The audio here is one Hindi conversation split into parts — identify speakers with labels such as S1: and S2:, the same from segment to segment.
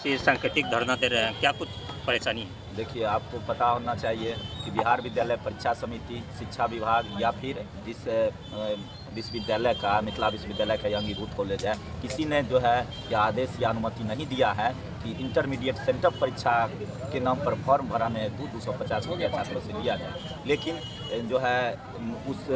S1: से सांकेतिक धरना दे रहे हैं, क्या कुछ परेशानी है?
S2: देखिए, आपको पता होना चाहिए कि बिहार विद्यालय परीक्षा समिति, शिक्षा विभाग या फिर जिस विश्वविद्यालय का, मिथिला विश्वविद्यालय का अंगीभूत कॉलेज है, किसी ने जो है यह आदेश या अनुमति नहीं दिया है कि इंटरमीडिएट सेंटअप परीक्षा के नाम पर फॉर्म भराने हेतु 250 रुपया छात्रों से लिया जाए। लेकिन जो है उस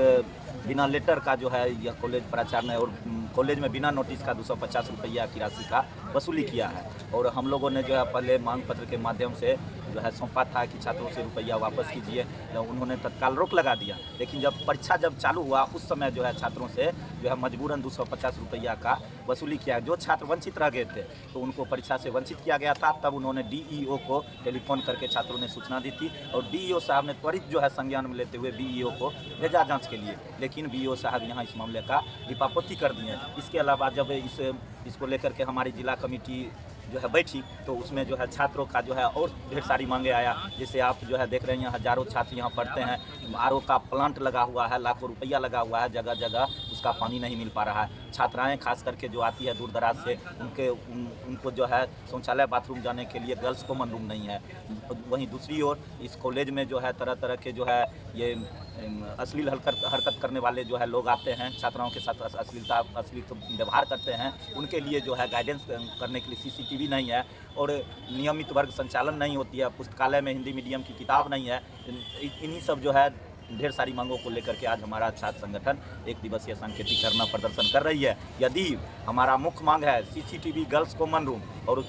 S2: बिना लेटर का जो है यह कॉलेज प्राचार्य ने और कॉलेज में बिना नोटिस का 250 रुपया की राशि का वसूली किया है। और हम लोगों ने जो है पहले मांग पत्र के माध्यम से जो है सौंपा था कि छात्रों से रुपया वापस कीजिए, उन्होंने तत्काल रोक लगा दिया। लेकिन जब परीक्षा चालू हुआ उस समय जो है छात्रों से जो है मजबूरन 250 रुपया का वसूली किया। जो छात्र वंचित रह गए थे तो उनको परीक्षा से वंचित किया गया था। तब उन्होंने डीईओ को टेलीफोन करके छात्रों ने सूचना दी थी और डीईओ साहब ने त्वरित जो है संज्ञान में लेते हुए बीईओ को भेजा जाँच के लिए। लेकिन बीईओ साहब यहाँ इस मामले का लिपापोती कर दिए। इसके अलावा जब इसको लेकर के हमारी जिला कमेटी जो है बैठी तो उसमें जो है छात्रों का जो है और ढेर सारी मांगे आया। जैसे आप जो है देख रहे हैं हज़ारों छात्र यहाँ पढ़ते हैं, आरओ का प्लांट लगा हुआ है, लाखों रुपया लगा हुआ है, जगह जगह उसका पानी नहीं मिल पा रहा है। छात्राएं खास करके जो आती है दूर दराज से उनको जो है शौचालय बाथरूम जाने के लिए गर्ल्स कॉमन रूम नहीं है। वहीं दूसरी ओर इस कॉलेज में जो है तरह तरह के जो है ये अश्लील हरकत करने वाले जो है लोग आते हैं, छात्राओं के साथ अश्लील व्यवहार करते हैं। उनके लिए जो है गाइडेंस करने के लिए सीसीटीवी नहीं है और नियमित वर्ग संचालन नहीं होती है। पुस्तकालय में हिंदी मीडियम की किताब नहीं है। इन्हीं सब जो है ढेर सारी मांगों को लेकर के आज हमारा छात्र संगठन एक दिवसीय सांकेतिक धरना प्रदर्शन कर रही है। यदि हमारा मुख्य मांग है सीसीटीवी, गर्ल्स कॉमन रूम और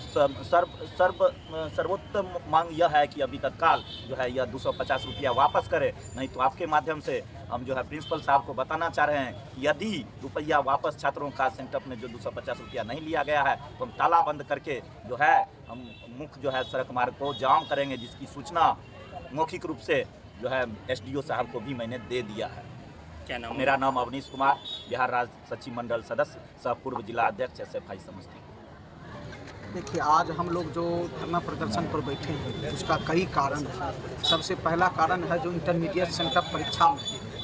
S2: सर्वोत्तम मांग यह है कि अभी तत्काल जो है यह 250 रुपया वापस करे, नहीं तो आपके माध्यम से हम जो है प्रिंसिपल साहब को बताना चाह रहे हैं कि यदि रुपया वापस छात्रों का सेंटअप में जो 250 रुपया नहीं लिया गया है तो हम ताला बंद करके जो है हम मुख्य जो है सड़क मार्ग को जाम करेंगे, जिसकी सूचना मौखिक रूप से जो है एसडीओ साहब को भी मैंने दे दिया है।
S1: क्या नाम?
S2: मेरा नाम अवनीश कुमार, बिहार राज्य सचिव मंडल सदस्य, सह पूर्व जिला अध्यक्ष SFI समस्तीपुर।
S3: देखिए, आज हम लोग जो धरना प्रदर्शन पर बैठे हैं उसका कई कारण है। सबसे पहला कारण है जो इंटरमीडिएट सेंटअप परीक्षा में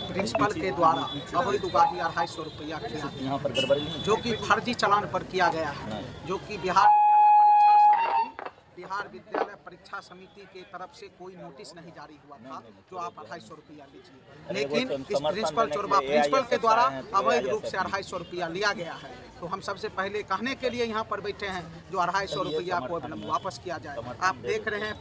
S3: प्रिंसिपल के द्वारा अवैध उगाही 250 रुपया किया, जो कि फर्जी चालान पर किया गया है, जो कि बिहार विद्यालय परीक्षा समिति के तरफ से कोई नोटिस नहीं जारी हुआ था जो आप 250 रुपया लीजिए। लेकिन इस प्रिंसिपल के द्वारा अवैध रूप से 250 रुपया लिया गया है। तो हम सबसे पहले कहने के लिए यहाँ पर बैठे हैं जो 250 रुपया को वापस किया जाए। आप देख रहे हैं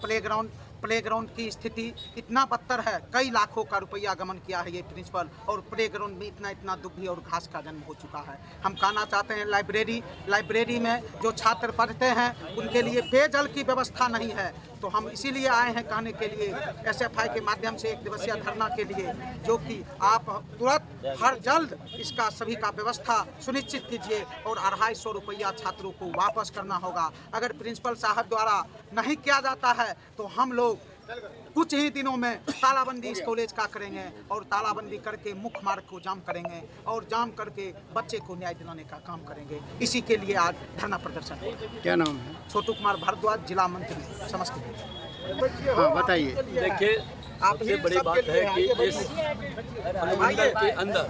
S3: प्लेग्राउंड की स्थिति इतना बदतर है। कई लाखों का रुपया गमन किया है ये प्रिंसिपल और प्लेग्राउंड में इतना दुभी और घास का जन्म हो चुका है। हम कहना चाहते हैं लाइब्रेरी में जो छात्र पढ़ते हैं उनके लिए पेयजल की व्यवस्था नहीं है। तो हम इसीलिए आए हैं कहने के लिए SFI के माध्यम से एक दिवसीय धरना के लिए, जो कि आप तुरंत हर जल्द इसका सभी का व्यवस्था सुनिश्चित कीजिए और 250 रुपया छात्रों को वापस करना होगा। अगर प्रिंसिपल साहब द्वारा नहीं किया जाता है तो हम लोग कुछ ही दिनों में तालाबंदी इस कॉलेज का करेंगे और तालाबंदी करके मुख्य मार्ग को जाम करेंगे और जाम करके बच्चे को न्याय दिलाने का काम करेंगे। इसी के लिए आज धरना प्रदर्शन।
S4: क्या नाम है?
S3: छोटू कुमार भारद्वाज, जिला मंत्री समस्तीपुर।
S4: हाँ, बताइए।
S5: देखिए, सबसे बड़ी बात है कि इस अनुमंडल के अंदर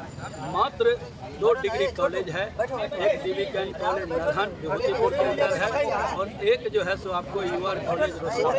S5: मात्र 2 डिग्री कॉलेज है। एक DV कॉलेज नरहन विभूतिपुर के अंदर है और एक जो है सो आपको यूआर कॉलेज रोसड़ा।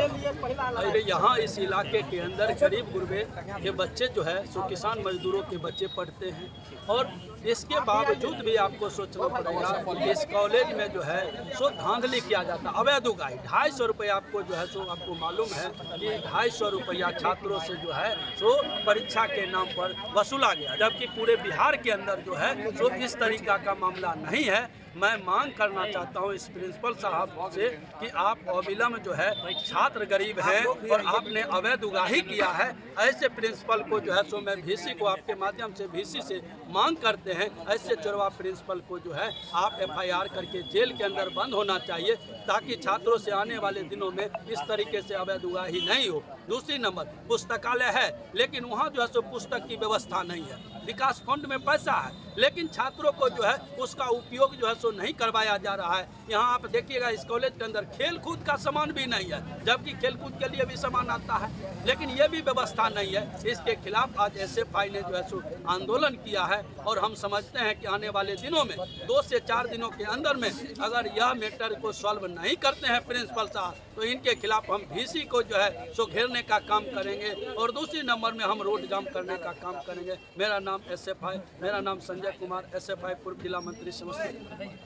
S5: और यहाँ इस इलाके के अंदर गरीब गुरबे के बच्चे जो है सो किसान मजदूरों के बच्चे पढ़ते हैं। और इसके बावजूद भी आपको सोचना पड़ेगा कि इस कॉलेज में जो है सो धांधली किया जाता है, अवैध उगाही। 250 रुपया आपको जो है सो आपको मालूम है कि 250 रुपया छात्रों से जो है सो परीक्षा के नाम पर वसूला गया, जबकि पूरे बिहार के अंदर जो है सो इस तरीका का मामला नहीं है। मैं मांग करना चाहता हूं इस प्रिंसिपल साहब से कि आप अविलंब जो है छात्र गरीब हैं और आपने अवैध उगाही किया है, ऐसे प्रिंसिपल को जो है सो मैं VC को आपके माध्यम से VC से मांग करते हैं, ऐसे चोरवा प्रिंसिपल को जो है आप FIR करके जेल के अंदर बंद होना चाहिए, ताकि छात्रों से आने वाले दिनों में इस तरीके से अवैध उगाही नहीं हो। दूसरी नंबर, पुस्तकालय है लेकिन वहाँ जो है सो पुस्तक की व्यवस्था नहीं है। विकास फंड में पैसा है लेकिन छात्रों को जो है उसका उपयोग जो है सो सो नहीं करवाया जा रहा है। यहाँ आप देखिएगा इस कॉलेज के अंदर खेल कूद का सामान भी नहीं है, जबकि खेल कूद के लिए भी सामान आता है, लेकिन ये भी व्यवस्था नहीं है। इसके खिलाफ आज SFI ने जो है सो आंदोलन किया है और हम समझते हैं कि आने वाले दिनों में 2 से 4 दिनों के अंदर में अगर यह मैटर को सॉल्व नहीं करते हैं प्रिंसिपल साहब, तो इनके खिलाफ हम VC को जो है सो घेरने का काम करेंगे और दूसरी नंबर में हम रोड जाम करने का काम करेंगे। मेरा नाम संजय कुमार, SFI पूर्व जिला मंत्री समस्तीपुर।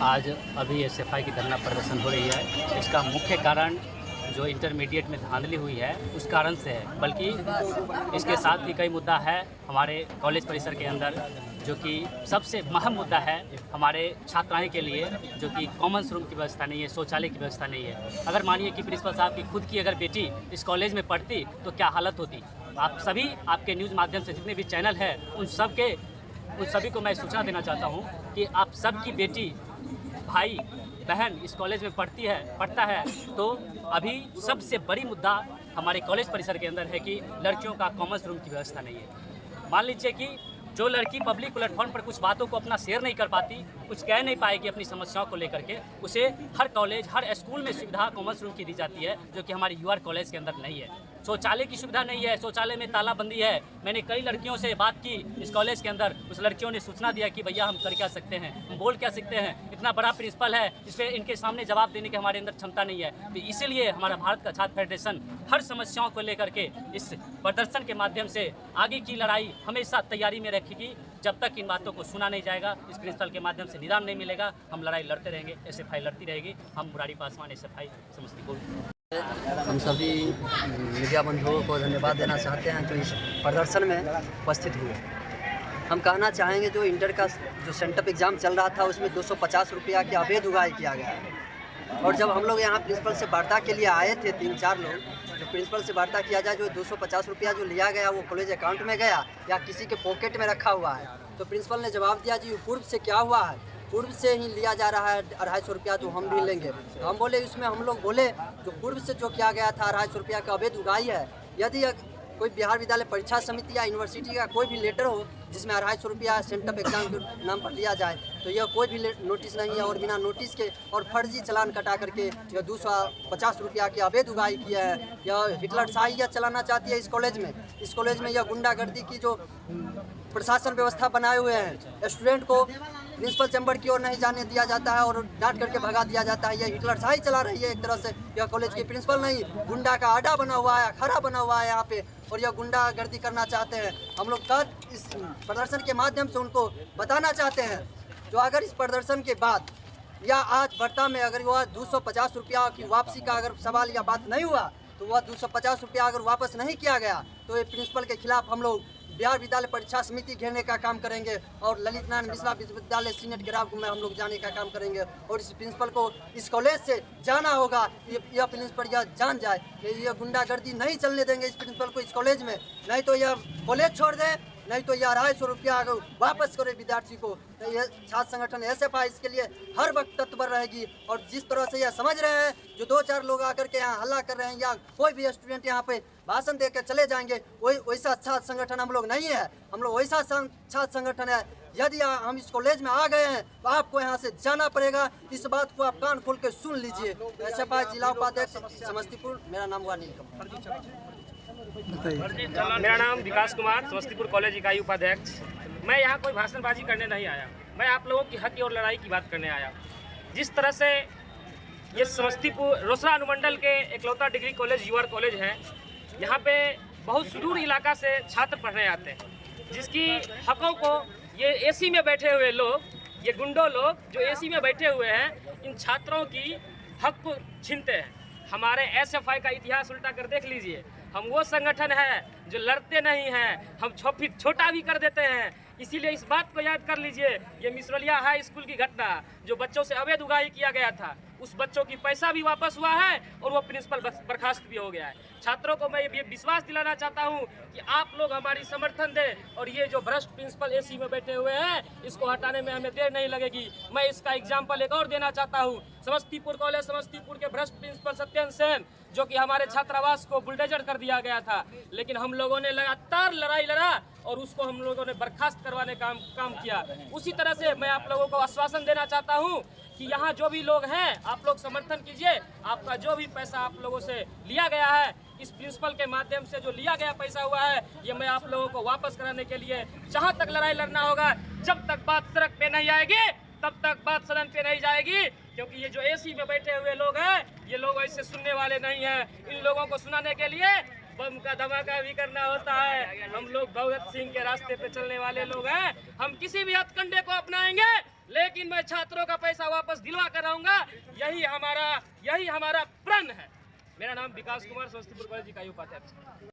S4: आज अभी SFI की धरना प्रदर्शन हो रही है। इसका मुख्य कारण जो इंटरमीडिएट में धांधली हुई है उस कारण से है, बल्कि इसके साथ ही कई मुद्दा है हमारे कॉलेज परिसर के अंदर, जो कि सबसे अहम मुद्दा है हमारे छात्राएं के लिए, जो कि कॉमन्स रूम की व्यवस्था नहीं है, शौचालय की व्यवस्था नहीं है। अगर मानिए कि प्रिंसिपल साहब की खुद की अगर बेटी इस कॉलेज में पढ़ती तो क्या हालत होती। आप सभी, आपके न्यूज़ माध्यम से जितने भी चैनल हैं उन सभी को मैं सूचना देना चाहता हूँ कि आप सबकी बेटी, भाई, बहन इस कॉलेज में पढ़ता है तो अभी सबसे बड़ी मुद्दा हमारे कॉलेज परिसर के अंदर है कि लड़कियों का कॉमन्स रूम की व्यवस्था नहीं है। मान लीजिए कि जो लड़की पब्लिक प्लेटफॉर्म पर कुछ बातों को अपना शेयर नहीं कर पाती, कुछ कह नहीं पाएगी अपनी समस्याओं को लेकर के, उसे हर कॉलेज, हर स्कूल में सुविधा कॉमन्स रूम की दी जाती है, जो कि हमारी UR कॉलेज के अंदर नहीं है। शौचालय की सुविधा नहीं है, शौचालय में तालाबंदी है। मैंने कई लड़कियों से बात की इस कॉलेज के अंदर, उस लड़कियों ने सूचना दिया कि भैया हम कर क्या सकते हैं, हम बोल क्या सकते हैं, इतना बड़ा प्रिंसिपल है, इस पर इनके सामने जवाब देने की हमारे अंदर क्षमता नहीं है। तो इसीलिए हमारा भारत का छात्र फेडरेशन हर समस्याओं को लेकर के इस प्रदर्शन के माध्यम से आगे की लड़ाई हमेशा तैयारी में रखेगी। जब तक इन बातों को सुना नहीं जाएगा, इस प्रिंसिपल के माध्यम से निदान नहीं मिलेगा, हम लड़ाई लड़ते रहेंगे, SFI लड़ती रहेगी। हम मुरारी पासवान, SFI समस्तीपुर।
S6: हम सभी मीडिया बंधुओं को धन्यवाद देना चाहते हैं जो इस प्रदर्शन में उपस्थित हुए। हम कहना चाहेंगे जो इंटर का जो सेंटअप एग्ज़ाम चल रहा था उसमें 250 रुपया की अवैध उगाही किया गया है। और जब हम लोग यहाँ प्रिंसिपल से वार्ता के लिए आए थे 3-4 लोग, जो प्रिंसिपल से वार्ता किया जाए, जो 250 रुपया जो लिया गया वो कॉलेज अकाउंट में गया या किसी के पॉकेट में रखा हुआ है। तो प्रिंसिपल ने जवाब दिया जी पूर्व से क्या हुआ है, पूर्व से ही लिया जा रहा है 250 रुपया, तो हम भी लेंगे। तो हम बोले इसमें, हम लोग बोले जो पूर्व से जो किया गया था 250 रुपया का अवैध उगाही है। यदि कोई बिहार विद्यालय परीक्षा समिति या यूनिवर्सिटी का कोई भी लेटर हो जिसमें 250 रुपया सेंटअप एग्जाम के नाम पर लिया जाए, तो यह कोई भी नोटिस नहीं है और बिना नोटिस के और फर्जी चलान कटा करके यह 250 रुपया की अवैध उगाही किया है। यह हिटलरशाही यह चलाना चाहती है इस कॉलेज में। इस कॉलेज में यह गुंडागर्दी की जो प्रशासन व्यवस्था बनाए हुए हैं, स्टूडेंट को प्रिंसिपल चैम्बर की ओर नहीं जाने दिया जाता है और डांट करके भगा दिया जाता है। यह हिटलरशाही चला रही है एक तरह से। यह कॉलेज की प्रिंसिपल नहीं, गुंडा का अड्डा बना हुआ है, खड़ा बना हुआ है यहाँ पे, और यह गुंडागर्दी करना चाहते हैं। हम लोग कल इस प्रदर्शन के माध्यम से उनको बताना चाहते हैं, जो अगर इस प्रदर्शन के बाद या आज वर्ता में अगर वह 250 रुपया की वापसी का अगर सवाल या बात नहीं हुआ, तो वह 250 रुपया अगर वापस नहीं किया गया, तो ये प्रिंसिपल के खिलाफ हम लोग बिहार विद्यालय परीक्षा समिति घेरने का काम करेंगे और ललित नारायण मिश्रा विश्वविद्यालय सीनेट घेराव में हम लोग जाने का काम करेंगे। और इस प्रिंसिपल को इस कॉलेज से जाना होगा, यह प्रिंसिपल यह जान जाए कि यह गुंडागर्दी नहीं चलने देंगे इस प्रिंसिपल को इस कॉलेज में। नहीं तो यह कॉलेज छोड़ दे, नहीं तो यह 250 रुपया अगर वापस करे विद्यार्थी को। तो यह छात्र संगठन SFI इसके लिए हर वक्त तत्पर रहेगी। और जिस तरह से यह समझ रहे हैं, जो 2-4 लोग आकर के यहाँ हल्ला कर रहे हैं या कोई भी स्टूडेंट यहाँ पे भाषण दे के चले जाएंगे, वैसा छात्र संगठन हम लोग नहीं है। हम लोग वैसा छात्र संगठन है, यदि हम इस कॉलेज में आ गए हैं तो आपको यहाँ से जाना पड़ेगा। इस बात को आप कान खोल के सुन लीजिए। SFI जिला उपाध्यक्ष समस्तीपुर, मेरा नाम हुआ नीलकमल।
S7: मेरा नाम विकास कुमार, समस्तीपुर कॉलेज इकाई उपाध्यक्ष। मैं यहाँ कोई भाषणबाजी करने नहीं आया, मैं आप लोगों की हक और लड़ाई की बात करने आया। जिस तरह से ये समस्तीपुर रोसड़ा अनुमंडल के एकलौता डिग्री कॉलेज UR कॉलेज है, यहाँ पे बहुत सुदूर इलाका से छात्र पढ़ने आते हैं, जिसकी हकों को ये AC में बैठे हुए लोग, ये गुंडों लोग जो AC में बैठे हुए हैं, इन छात्रों की हक को छीनते हैं। हमारे SFI का इतिहास उल्टा कर देख लीजिए। हम वो संगठन है जो लड़ते नहीं हैं, हम छोटा भी कर देते हैं। इसीलिए इस बात को याद कर लीजिए, ये मिसरलिया हाई स्कूल की घटना जो बच्चों से अवैध उगाही किया गया था, उस बच्चों की पैसा भी वापस हुआ है और वो प्रिंसिपल बर्खास्त भी हो गया है। छात्रों को मैं ये विश्वास दिलाना चाहता हूँ कि आप लोग हमारी समर्थन दें और ये जो भ्रष्ट प्रिंसिपल AC में बैठे हुए हैं, इसको हटाने में हमें देर नहीं लगेगी। मैं इसका एग्जाम्पल एक और देना चाहता हूँ। समस्तीपुर कॉलेज समस्तीपुर के भ्रष्ट प्रिंसिपल सत्येंद्र सेन, जो कि हमारे छात्रावास को बुलडोजर कर दिया गया था, लेकिन हम लोगों ने लगातार लड़ाई लड़ा और उसको हम लोगों ने बर्खास्त करवाने का काम किया। उसी तरह से मैं आप लोगों को आश्वासन देना चाहता हूं कि यहाँ जो भी लोग हैं आप लोग समर्थन कीजिए। आपका जो भी पैसा आप लोगों से लिया गया है, इस प्रिंसिपल के माध्यम से जो लिया गया पैसा हुआ है, ये मैं आप लोगों को वापस कराने के लिए जहाँ तक लड़ाई लड़ना होगा, जब तक बात सड़क पे नहीं आएगी तब तक बात सदन पे नहीं जाएगी। क्योंकि ये जो एसी में बैठे हुए लोग हैं, ये लोग ऐसे सुनने वाले नहीं हैं। इन लोगों को सुनाने के लिए बम का धमाका भी करना होता है। हम लोग भगत सिंह के रास्ते पे चलने वाले लोग हैं। हम किसी भी हथकंडे को अपनाएंगे, लेकिन मैं छात्रों का पैसा वापस दिलवा कर आऊंगा। यही हमारा प्रण है। मेरा नाम विकास कुमार, समस्तीपुर कॉलेज इकाई उपाध्यक्ष।